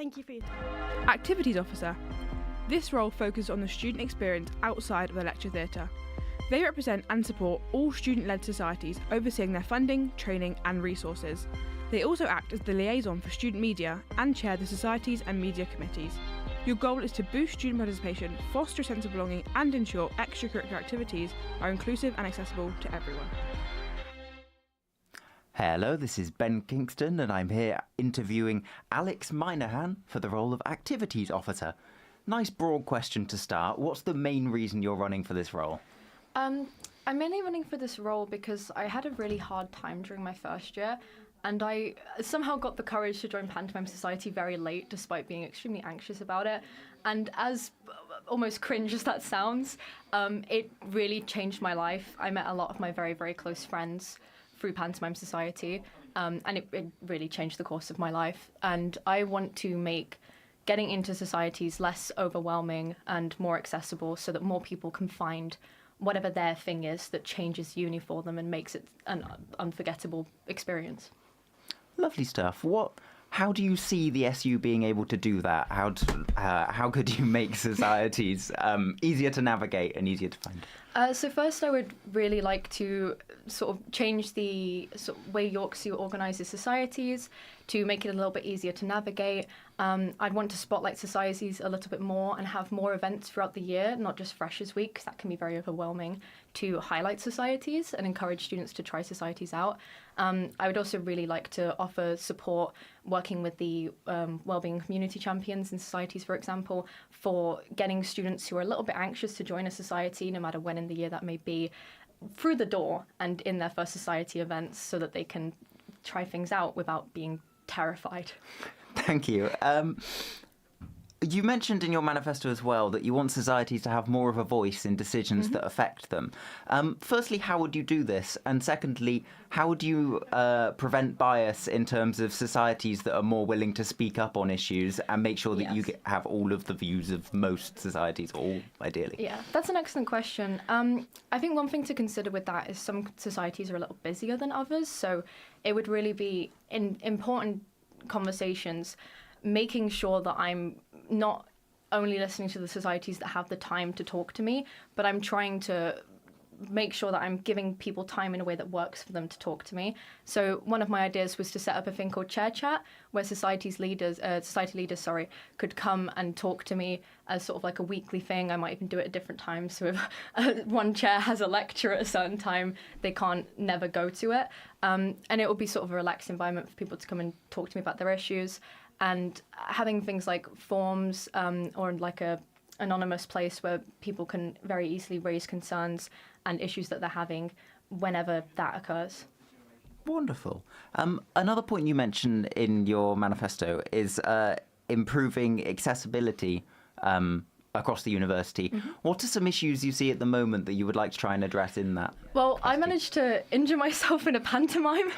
Thank you for your time. Activities Officer. This role focuses on the student experience outside of the lecture theatre. They represent and support all student-led societies, overseeing their funding, training and resources. They also act as the liaison for student media and chair the societies and media committees. Your goal is to boost student participation, foster a sense of belonging and ensure extracurricular activities are inclusive and accessible to everyone. Hello, this is Ben Kingston and I'm here interviewing Alex Minnihan for the role of Activities Officer. Nice broad question to start. What's the main reason you're running for this role? I'm mainly running for this role because I had a really hard time during my first year, and I somehow got the courage to join Pantomime Society very late, despite being extremely anxious about it. And as almost cringe as that sounds, it really changed my life. I met a lot of my very, very close friends through Pantomime Society, and it really changed the course of my life. And I want to make getting into societies less overwhelming and more accessible so that more people can find whatever their thing is that changes uni for them and makes it an unforgettable experience. Lovely stuff. How do you see the SU being able to do that? How could you make societies easier to navigate and easier to find? So first I would really like to sort of change the way York CU organises societies to make it a little bit easier to navigate. I'd want to spotlight societies a little bit more and have more events throughout the year, not just Freshers Week, because that can be very overwhelming, to highlight societies and encourage students to try societies out. I would also really like to offer support working with the wellbeing community champions in societies, for example, for getting students who are a little bit anxious to join a society, no matter when in the year that may be, through the door and in their first society events so that they can try things out without being terrified. Thank you. You mentioned in your manifesto as well that you want societies to have more of a voice in decisions that affect them. Firstly, how would you do this? And secondly, how would you prevent bias in terms of societies that are more willing to speak up on issues and make sure that you have all of the views of most societies, all ideally? Yeah, that's an excellent question. I think one thing to consider with that is some societies are a little busier than others, so it would really be in important conversations making sure that I'm not only listening to the societies that have the time to talk to me, but I'm trying to make sure that I'm giving people time in a way that works for them to talk to me. So one of my ideas was to set up a thing called Chair Chat, where society leaders, could come and talk to me as sort of like a weekly thing. I might even do it at different times. So if one chair has a lecture at a certain time, they can't never go to it. And it will be sort of a relaxed environment for people to come and talk to me about their issues. And having things like forms or like a anonymous place where people can very easily raise concerns and issues that they're having whenever that occurs. Wonderful. Another point you mentioned in your manifesto is improving accessibility across the university. What are some issues you see at the moment that you would like to try and address in that? Well, I managed to injure myself in a pantomime,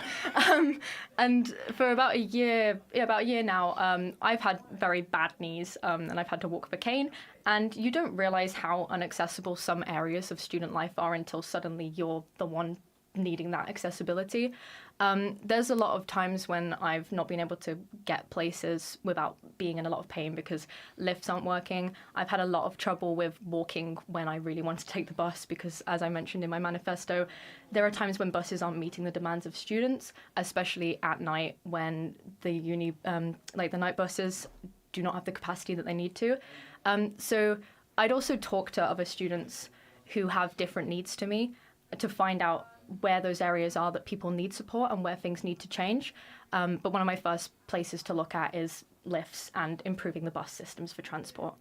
and for about a year now, I've had very bad knees, and I've had to walk with a cane. And you don't realise how inaccessible some areas of student life are until suddenly you're the one needing that accessibility. There's a lot of times when I've not been able to get places without being in a lot of pain because lifts aren't working. I've had a lot of trouble with walking when I really want to take the bus because, as I mentioned in my manifesto, there are times when buses aren't meeting the demands of students, especially at night when the the night buses do not have the capacity that they need to. So I'd also talk to other students who have different needs to me to find out where those areas are that people need support and where things need to change. But one of my first places to look at is lifts and improving the bus systems for transport.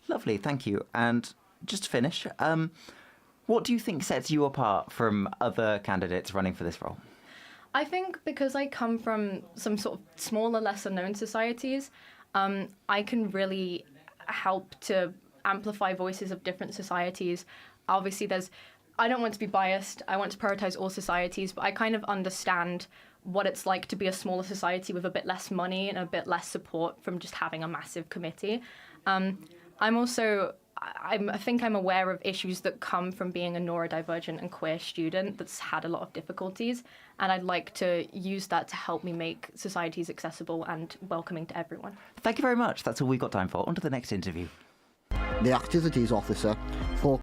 Lovely, thank you. And just to finish, what do you think sets you apart from other candidates running for this role? I think because I come from some sort of smaller, lesser-known societies, I can really help to amplify voices of different societies. Obviously, I don't want to be biased. I want to prioritise all societies, but I kind of understand what it's like to be a smaller society with a bit less money and a bit less support from just having a massive committee. I'm also I think I'm aware of issues that come from being a neurodivergent and queer student that's had a lot of difficulties, and I'd like to use that to help me make societies accessible and welcoming to everyone. Thank you very much. That's all we've got time for. On to the next interview. The Activities Officer for